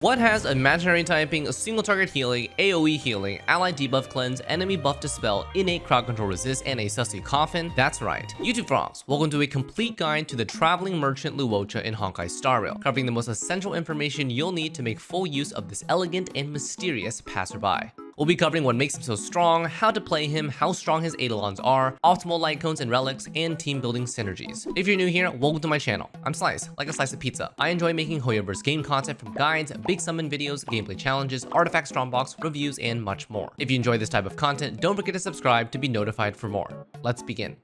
What has imaginary typing, single target healing, AoE healing, ally debuff cleanse, enemy buff dispel, innate crowd control resist, and a sussy coffin? That's right. YouTube frogs, welcome to a complete guide to the traveling merchant Luocha in Honkai Star Rail, covering the most essential information you'll need to make full use of this elegant and mysterious passerby. We'll be covering what makes him so strong, how to play him, how strong his Eidolons are, optimal light cones and relics, and team building synergies. If you're new here, welcome to my channel. I'm Xlice, like a slice of pizza. I enjoy making Hoyoverse game content from guides, big summon videos, gameplay challenges, artifact strongbox, reviews, and much more. If you enjoy this type of content, don't forget to subscribe to be notified for more. Let's begin.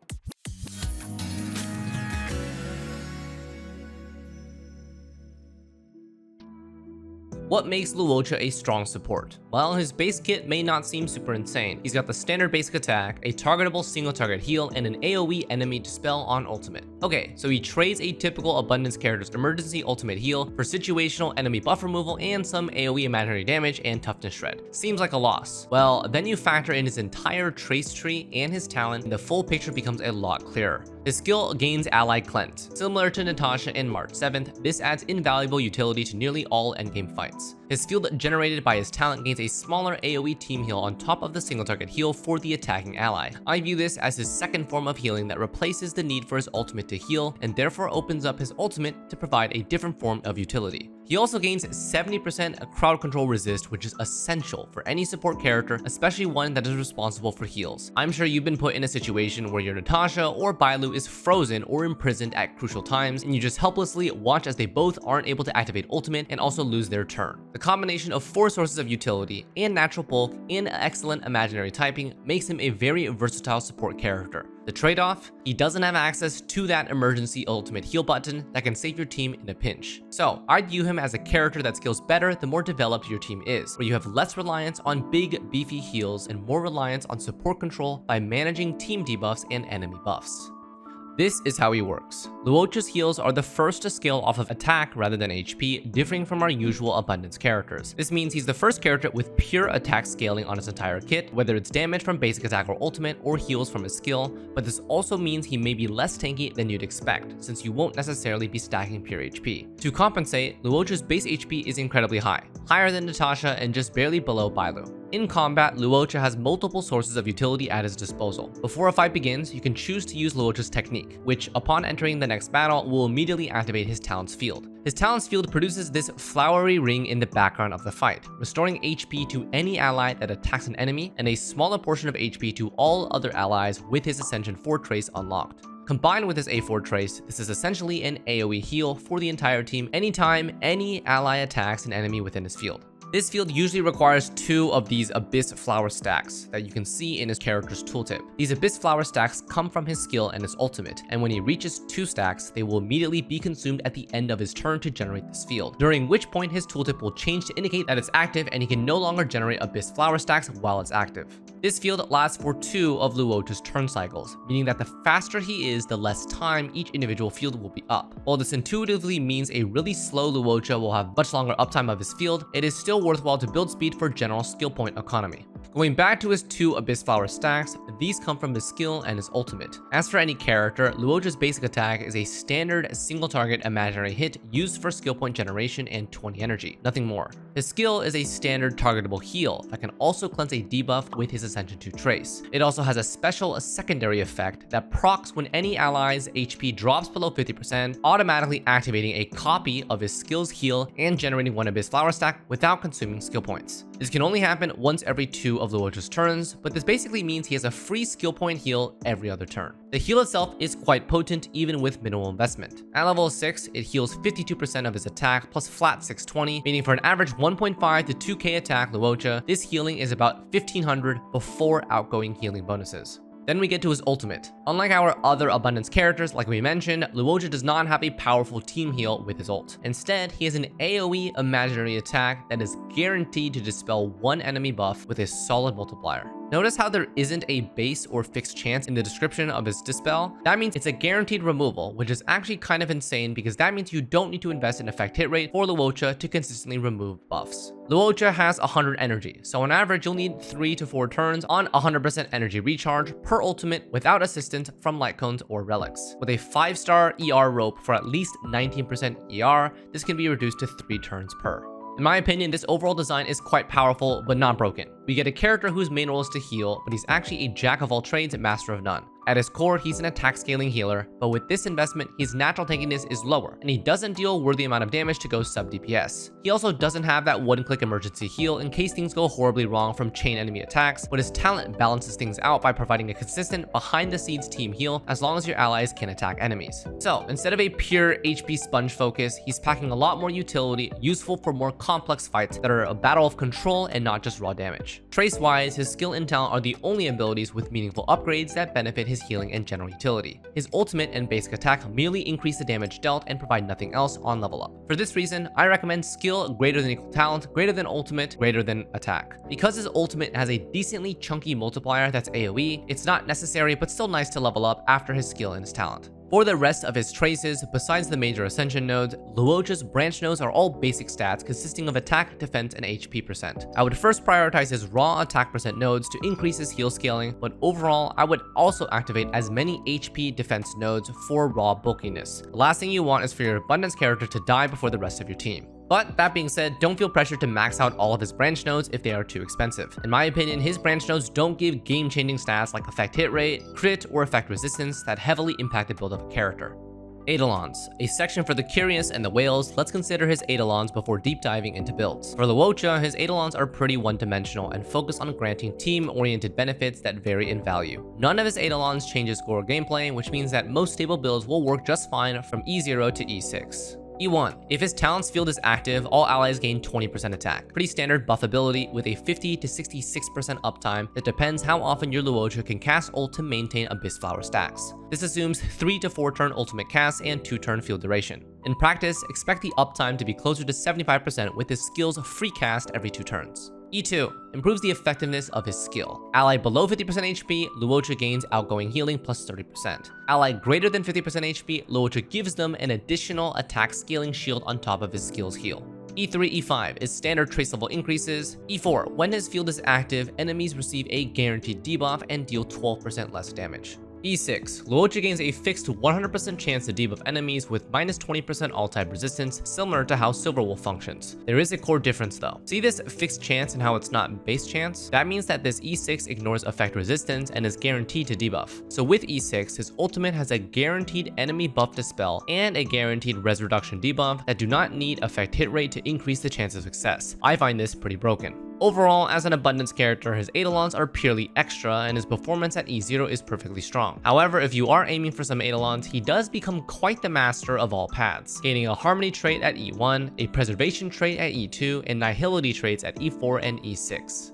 What makes Luocha a strong support? Well, his base kit may not seem super insane. He's got the standard basic attack, a targetable single target heal, and an AoE enemy dispel on ultimate. Okay, so he trades a typical abundance character's emergency ultimate heal for situational enemy buff removal and some AoE imaginary damage and toughness shred. Seems like a loss. Well, then you factor in his entire trace tree and his talent, and the full picture becomes a lot clearer. His skill gains ally cleanse. Similar to Natasha in March 7th, this adds invaluable utility to nearly all endgame fights. His field generated by his talent gains a smaller AoE team heal on top of the single target heal for the attacking ally. I view this as his second form of healing that replaces the need for his ultimate to heal and therefore opens up his ultimate to provide a different form of utility. He also gains 70% crowd control resist, which is essential for any support character, especially one that is responsible for heals. I'm sure you've been put in a situation where your Natasha or Bailu is frozen or imprisoned at crucial times, and you just helplessly watch as they both aren't able to activate ultimate and also lose their turn. The combination of 4 sources of utility and natural bulk and excellent imaginary typing makes him a very versatile support character. The trade-off? He doesn't have access to that emergency ultimate heal button that can save your team in a pinch. So I'd view him as a character that scales better the more developed your team is, where you have less reliance on big beefy heals and more reliance on support control by managing team debuffs and enemy buffs. This is how he works. Luocha's heals are the first to scale off of attack rather than HP, differing from our usual abundance characters. This means he's the first character with pure attack scaling on his entire kit, whether it's damage from basic attack or ultimate, or heals from his skill, but this also means he may be less tanky than you'd expect, since you won't necessarily be stacking pure HP. To compensate, Luocha's base HP is incredibly high, higher than Natasha and just barely below Bailu. In combat, Luocha has multiple sources of utility at his disposal. Before a fight begins, you can choose to use Luocha's technique, which upon entering the next battle will immediately activate his talent's field. His talent's field produces this flowery ring in the background of the fight, restoring HP to any ally that attacks an enemy and a smaller portion of HP to all other allies with his Ascension 4 trace unlocked. Combined with his A4 trace, this is essentially an AoE heal for the entire team anytime any ally attacks an enemy within his field. This field usually requires 2 of these Abyss Flower stacks that you can see in his character's tooltip. These Abyss Flower stacks come from his skill and his ultimate, and when he reaches 2 stacks, they will immediately be consumed at the end of his turn to generate this field, during which point his tooltip will change to indicate that it's active and he can no longer generate Abyss Flower stacks while it's active. This field lasts for 2 of Luocha's turn cycles, meaning that the faster he is, the less time each individual field will be up. While this intuitively means a really slow Luocha will have much longer uptime of his field, it is still worthwhile to build speed for general skill point economy. Going back to his 2 Abyss Flower stacks, these come from his skill and his ultimate. As for any character, Luocha's basic attack is a standard single target imaginary hit used for skill point generation and 20 energy, nothing more. His skill is a standard targetable heal that can also cleanse a debuff with his Ascension 2 trace. It also has a special secondary effect that procs when any ally's HP drops below 50%, automatically activating a copy of his skill's heal and generating 1 Abyss Flower stack without consuming skill points. This can only happen once every 2 of Luocha's turns, but this basically means he has a free skill point heal every other turn. The heal itself is quite potent even with minimal investment. At level 6, it heals 52% of his attack plus flat 620, meaning for an average 1.5 to 2k attack Luocha, this healing is about 1500 before outgoing healing bonuses. Then we get to his ultimate. Unlike our other abundance characters, like we mentioned, Luocha does not have a powerful team heal with his ult. Instead, he has an AoE imaginary attack that is guaranteed to dispel 1 enemy buff with a solid multiplier. Notice how there isn't a base or fixed chance in the description of his dispel? That means it's a guaranteed removal, which is actually kind of insane because that means you don't need to invest in effect hit rate for Luocha to consistently remove buffs. Luocha has 100 energy, so on average you'll need 3 to 4 turns on 100% energy recharge per ultimate without assistance from light cones or relics. With a 5-star ER rope for at least 19% ER, this can be reduced to 3 turns per. In my opinion, this overall design is quite powerful, but not broken. We get a character whose main role is to heal, but he's actually a jack of all trades and master of none. At his core, he's an attack scaling healer, but with this investment, his natural tankiness is lower, and he doesn't deal a worthy amount of damage to go sub DPS. He also doesn't have that one-click emergency heal in case things go horribly wrong from chain enemy attacks, but his talent balances things out by providing a consistent behind-the-scenes team heal as long as your allies can attack enemies. So, instead of a pure HP sponge focus, he's packing a lot more utility, useful for more complex fights that are a battle of control and not just raw damage. Trace-wise, his skill and talent are the only abilities with meaningful upgrades that benefit his healing and general utility. His ultimate and basic attack merely increase the damage dealt and provide nothing else on level up. For this reason, I recommend skill greater than equal talent, greater than ultimate, greater than attack. Because his ultimate has a decently chunky multiplier that's AoE, it's not necessary but still nice to level up after his skill and his talent. For the rest of his traces, besides the major ascension nodes, Luocha's branch nodes are all basic stats consisting of attack, defense, and HP percent. I would first prioritize his raw attack percent nodes to increase his heal scaling, but overall, I would also activate as many HP defense nodes for raw bulkiness. The last thing you want is for your abundance character to die before the rest of your team. But that being said, don't feel pressured to max out all of his branch nodes if they are too expensive. In my opinion, his branch nodes don't give game-changing stats like effect hit rate, crit, or effect resistance that heavily impact the build of a character. Eidolons, a section for the curious and the whales. Let's consider his Eidolons before deep diving into builds. For Luocha, his Eidolons are pretty one-dimensional and focus on granting team-oriented benefits that vary in value. None of his Eidolons changes core gameplay, which means that most stable builds will work just fine from E0 to E6. E1. If his talents field is active, all allies gain 20% attack. Pretty standard buff ability with a 50 to 66% uptime that depends how often your Luocha can cast ult to maintain Abyss Flower stacks. This assumes 3 to 4 turn ultimate cast and 2 turn field duration. In practice, expect the uptime to be closer to 75% with his skill's free cast every 2 turns. E2. Improves the effectiveness of his skill. Ally below 50% HP, Luocha gains outgoing healing plus 30%. Ally greater than 50% HP, Luocha gives them an additional attack scaling shield on top of his skill's heal. E3, E5 is standard trace level increases. E4, when his field is active, enemies receive a guaranteed debuff and deal 12% less damage. E6, Luocha gains a fixed 100% chance to debuff enemies with minus 20% all-type resistance, similar to how Silverwolf functions. There is a core difference though. See this fixed chance and how it's not base chance? That means that this E6 ignores effect resistance and is guaranteed to debuff. So with E6, his ultimate has a guaranteed enemy buff dispel and a guaranteed res reduction debuff that do not need effect hit rate to increase the chance of success. I find this pretty broken. Overall, as an abundance character, his Eidolons are purely extra and his performance at E0 is perfectly strong. However, if you are aiming for some Eidolons, he does become quite the master of all paths, gaining a harmony trait at E1, a preservation trait at E2, and nihility traits at E4 and E6.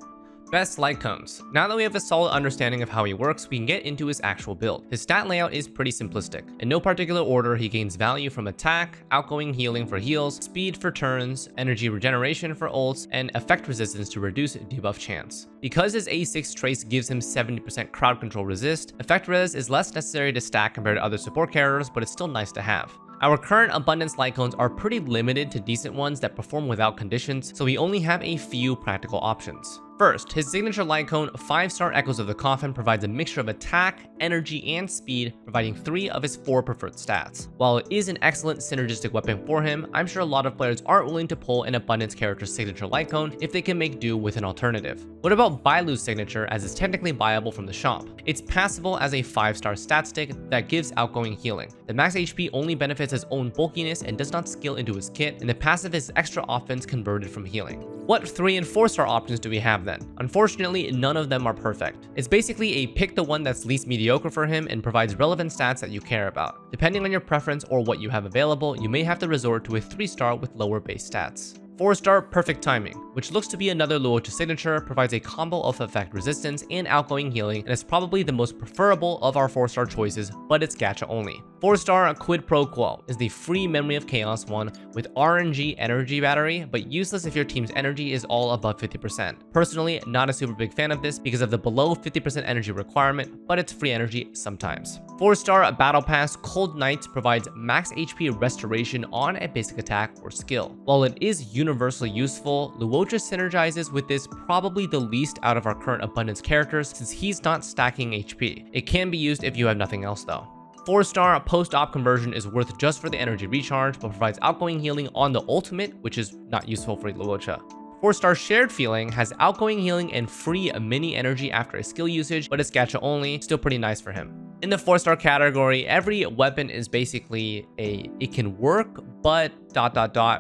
Best light cones. Now that we have a solid understanding of how he works, we can get into his actual build. His stat layout is pretty simplistic. In no particular order, he gains value from attack, outgoing healing for heals, speed for turns, energy regeneration for ults, and effect resistance to reduce debuff chance. Because his A6 trace gives him 70% crowd control resist, effect res is less necessary to stack compared to other support characters, but it's still nice to have. Our current abundance light cones are pretty limited to decent ones that perform without conditions, so we only have a few practical options. First, his signature light cone, 5-star Echoes of the Coffin, provides a mixture of attack, energy, and speed, providing 3 of his 4 preferred stats. While it is an excellent synergistic weapon for him, I'm sure a lot of players aren't willing to pull an abundance character's signature light cone if they can make do with an alternative. What about Bailu's signature, as it's technically viable from the shop? It's passable as a 5-star stat stick that gives outgoing healing. The max HP only benefits his own bulkiness and does not scale into his kit, and the passive is extra offense converted from healing. What 3 and 4-star options do we have then? Unfortunately, none of them are perfect. It's basically a pick the one that's least mediocre for him and provides relevant stats that you care about. Depending on your preference or what you have available, you may have to resort to a 3-star with lower base stats. 4-star Perfect Timing, which looks to be another Luocha signature, provides a combo of effect resistance and outgoing healing, and is probably the most preferable of our 4-star choices, but it's gacha only. 4-star Quid Pro Quo is the free Memory of Chaos one with RNG energy battery, but useless if your team's energy is all above 50%. Personally, not a super big fan of this because of the below 50% energy requirement, but it's free energy sometimes. 4-star Battle Pass Cold Knights provides max HP restoration on a basic attack or skill. While it is universally useful, Luocha synergizes with this probably the least out of our current abundance characters since he's not stacking HP. It can be used if you have nothing else though. 4-star post-op conversion is worth just for the energy recharge, but provides outgoing healing on the ultimate, which is not useful for Luocha. 4-star shared feeling has outgoing healing and free mini energy after a skill usage, but it's gacha only, still pretty nice for him. In the 4-star category, every weapon is basically it can work, but ...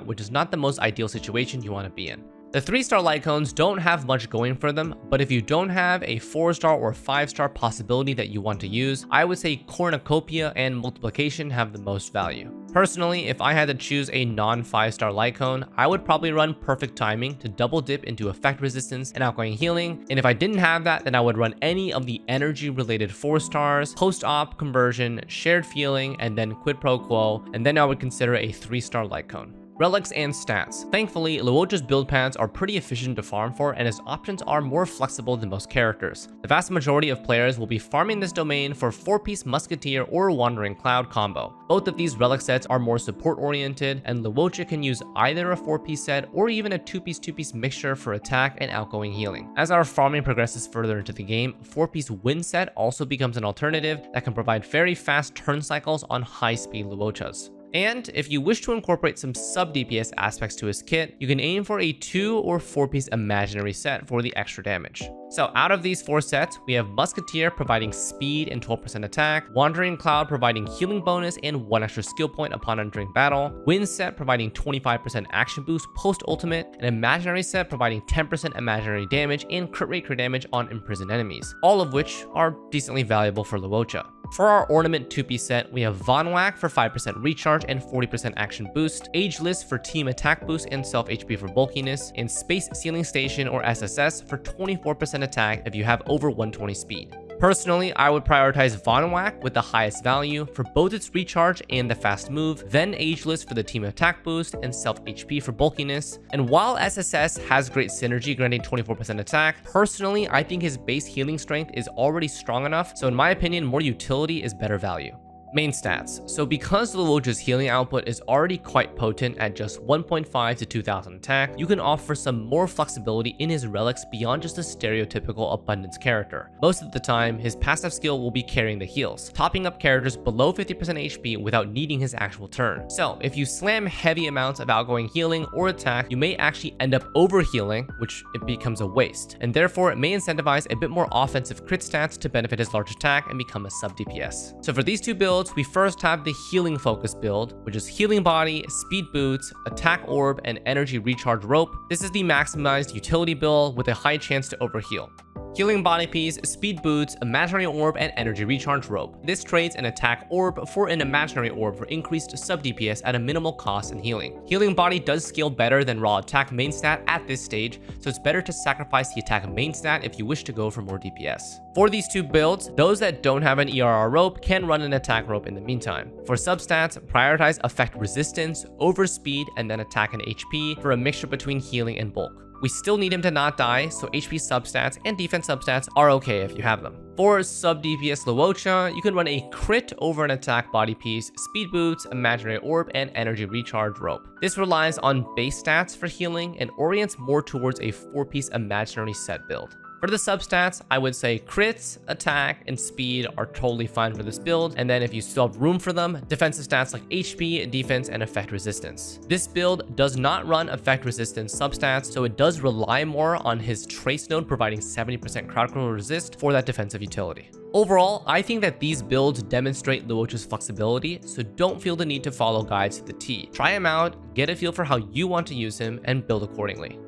which is not the most ideal situation you want to be in. The 3-star light cones don't have much going for them, but if you don't have a 4-star or 5-star possibility that you want to use, I would say cornucopia and multiplication have the most value. Personally, if I had to choose a non-5-star light cone, I would probably run perfect timing to double dip into effect resistance and outgoing healing, and if I didn't have that, then I would run any of the energy related 4-stars, post-op conversion, shared feeling, and then quid pro quo, and then I would consider a 3-star light cone. Relics and stats. Thankfully, Luocha's build paths are pretty efficient to farm for, and his options are more flexible than most characters. The vast majority of players will be farming this domain for 4-piece Musketeer or Wandering Cloud combo. Both of these relic sets are more support oriented, and Luocha can use either a 4-piece set or even a 2-piece mixture for attack and outgoing healing. As our farming progresses further into the game, 4-piece Wind set also becomes an alternative that can provide very fast turn cycles on high-speed Luochas. And if you wish to incorporate some sub-DPS aspects to his kit, you can aim for a 2 or 4-piece imaginary set for the extra damage. So out of these 4 sets, we have Musketeer providing speed and 12% attack, Wandering Cloud providing healing bonus and 1 extra skill point upon entering battle, Wind set providing 25% action boost post-ultimate, and Imaginary set providing 10% imaginary damage and crit rate crit damage on imprisoned enemies, all of which are decently valuable for Luocha. For our ornament 2-piece set, we have Von Whack for 5% recharge and 40% action boost, Xlice for team attack boost and self HP for bulkiness, and Space Sealing Station or SSS for 24% attack if you have over 120 speed. Personally, I would prioritize Von Whack with the highest value for both its recharge and the fast move, then Xlice for the team attack boost and self HP for bulkiness. And while SSS has great synergy granting 24% attack, personally I think his base healing strength is already strong enough, so in my opinion more utility is better value. Main stats. So because Luocha's healing output is already quite potent at just 1.5 to 2000 attack, you can offer some more flexibility in his relics beyond just a stereotypical abundance character. Most of the time, his passive skill will be carrying the heals, topping up characters below 50% HP without needing his actual turn. So if you slam heavy amounts of outgoing healing or attack, you may actually end up overhealing, which it becomes a waste, and therefore it may incentivize a bit more offensive crit stats to benefit his large attack and become a sub DPS. So for these two builds, we first have the healing focus build, which is healing body, speed boots, attack orb, and energy recharge rope. This is the maximized utility build with a high chance to overheal. Healing body piece, speed boots, imaginary orb, and energy recharge rope. This trades an attack orb for an imaginary orb for increased sub DPS at a minimal cost in healing. Healing body does scale better than raw attack main stat at this stage, so it's better to sacrifice the attack main stat if you wish to go for more DPS. For these two builds, those that don't have an ERR rope can run an attack rope in the meantime. For substats, prioritize effect resistance over speed and then attack and HP for a mixture between healing and bulk. We still need him to not die, so HP substats and defense substats are okay if you have them. For sub DPS Luocha, you can run a crit over an attack body piece, speed boots, imaginary orb, and energy recharge rope. This relies on base stats for healing and orients more towards a 4-piece imaginary set build. For the substats, I would say crits, attack, and speed are totally fine for this build, and then if you still have room for them, defensive stats like HP, defense, and effect resistance. This build does not run effect resistance substats, so it does rely more on his trace node providing 70% crowd control resist for that defensive utility. Overall, I think that these builds demonstrate Luocha's flexibility, so don't feel the need to follow guides to the T. Try him out, get a feel for how you want to use him, and build accordingly.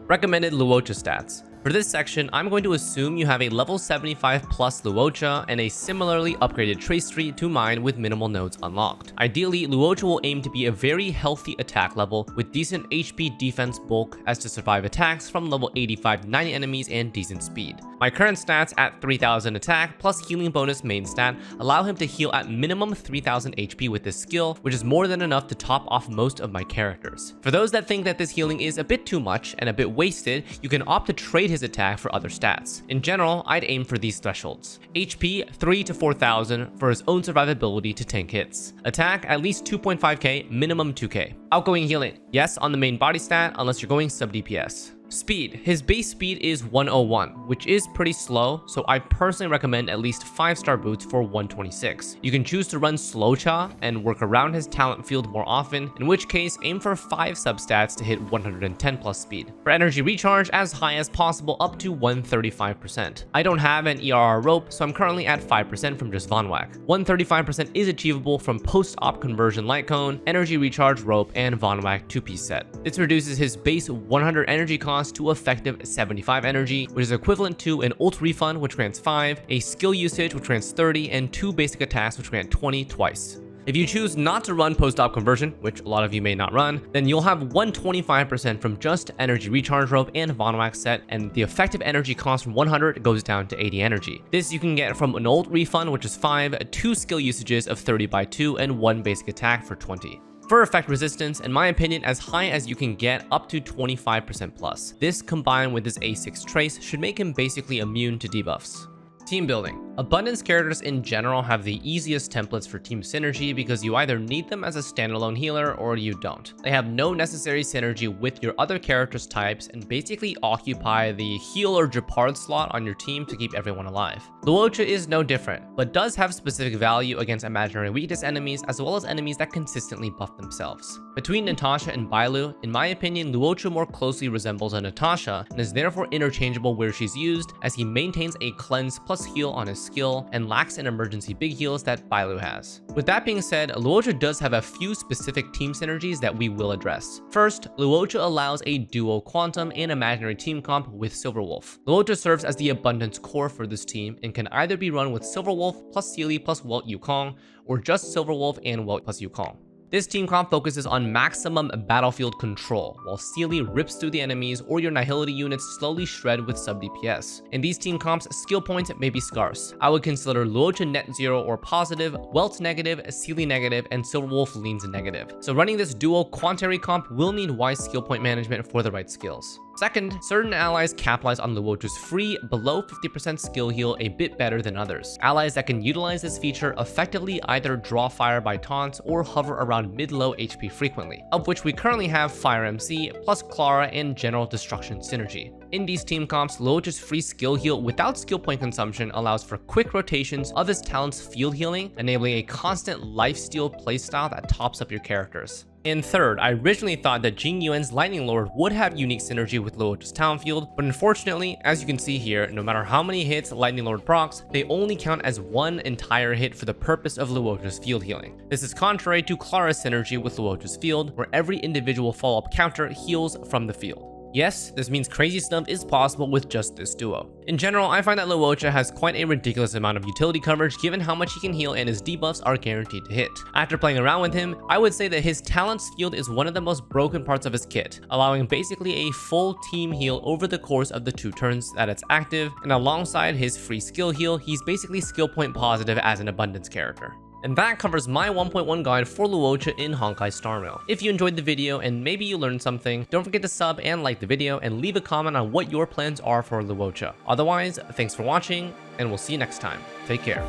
Recommended Luocha stats. For this section, I'm going to assume you have a level 75 plus Luocha and a similarly upgraded trace tree to mine with minimal nodes unlocked. Ideally, Luocha will aim to be a very healthy attack level with decent HP, defense, bulk as to survive attacks from level 85 to 90 enemies and decent speed. My current stats at 3000 attack plus healing bonus main stat allow him to heal at minimum 3000 HP with this skill, which is more than enough to top off most of my characters. For those that think that this healing is a bit too much and a bit wasted, you can opt to trade his attack for other stats. In general, I'd aim for these thresholds. HP 3 to 4000 for his own survivability to tank hits. Attack at least 2.5k, minimum 2k. Outgoing healing, yes on the main body stat unless you're going sub DPS. Speed. His base speed is 101, which is pretty slow, so I personally recommend at least 5-star boots for 126. You can choose to run Luocha and work around his talent field more often, in which case aim for 5 substats to hit 110 plus speed. For energy recharge, as high as possible up to 135%. I don't have an ERR rope, so I'm currently at 5% from just Von Whack. 135% is achievable from post-op conversion light cone, energy recharge rope, and Von Whack 2-piece set. This reduces his base 100 energy cost to effective 75 energy, which is equivalent to an ult refund, which grants 5, a skill usage, which grants 30, and 2 basic attacks, which grant 20 twice. If you choose not to run post-op conversion, which a lot of you may not run, then you'll have 125% from just energy recharge rope and Von Whack set, and the effective energy cost from 100 goes down to 80 energy. This you can get from an ult refund, which is 5, 2 skill usages of 30 by 2, and 1 basic attack for 20. For effect resistance, in my opinion, as high as you can get, up to 25% plus. This combined with his A6 trace should make him basically immune to debuffs. Team building. Abundance characters in general have the easiest templates for team synergy because you either need them as a standalone healer or you don't. They have no necessary synergy with your other characters' types and basically occupy the heal or Jeopard slot on your team to keep everyone alive. Luocha is no different, but does have specific value against imaginary weakness enemies as well as enemies that consistently buff themselves. Between Natasha and Bailu, in my opinion, Luocha more closely resembles a Natasha and is therefore interchangeable where she's used, as he maintains a cleanse plus heal on his skill and lacks an emergency big heals that Bailu has. With that being said, Luocha does have a few specific team synergies that we will address. First, Luocha allows a duo quantum and imaginary team comp with Silverwolf. Luocha serves as the abundance core for this team and can either be run with Silverwolf plus Sealy plus Welt Yukong, or just Silverwolf and Welt plus Yukong. This team comp focuses on maximum battlefield control, while Sealy rips through the enemies or your Nihility units slowly shred with sub DPS. In these team comps, skill points may be scarce. I would consider Luocha net 0 or positive, Welt negative, Sealy negative, and Silverwolf leans negative. So running this dual quantary comp will need wise skill point management for the right skills. Second, certain allies capitalize on Luocha's free, below 50% skill heal a bit better than others. Allies that can utilize this feature effectively either draw fire by taunts or hover around mid-low HP frequently, of which we currently have Fire MC, plus Clara and General Destruction synergy. In these team comps, Luocha's free skill heal without skill point consumption allows for quick rotations of his talent's field healing, enabling a constant lifesteal playstyle that tops up your characters. And third, I originally thought that Jing Yuan's Lightning Lord would have unique synergy with Luocha's talent field, but unfortunately, as you can see here, no matter how many hits Lightning Lord procs, they only count as one entire hit for the purpose of Luocha's field healing. This is contrary to Clara's synergy with Luocha's field, where every individual follow-up counter heals from the field. Yes, this means crazy stuff is possible with just this duo. In general, I find that Luocha has quite a ridiculous amount of utility coverage given how much he can heal and his debuffs are guaranteed to hit. After playing around with him, I would say that his talent's field is one of the most broken parts of his kit, allowing basically a full team heal over the course of the 2 turns that it's active, and alongside his free skill heal, he's basically skill point positive as an abundance character. And that covers my 1.1 guide for Luocha in Honkai Star Rail. If you enjoyed the video and maybe you learned something, don't forget to sub and like the video and leave a comment on what your plans are for Luocha. Otherwise, thanks for watching and we'll see you next time. Take care.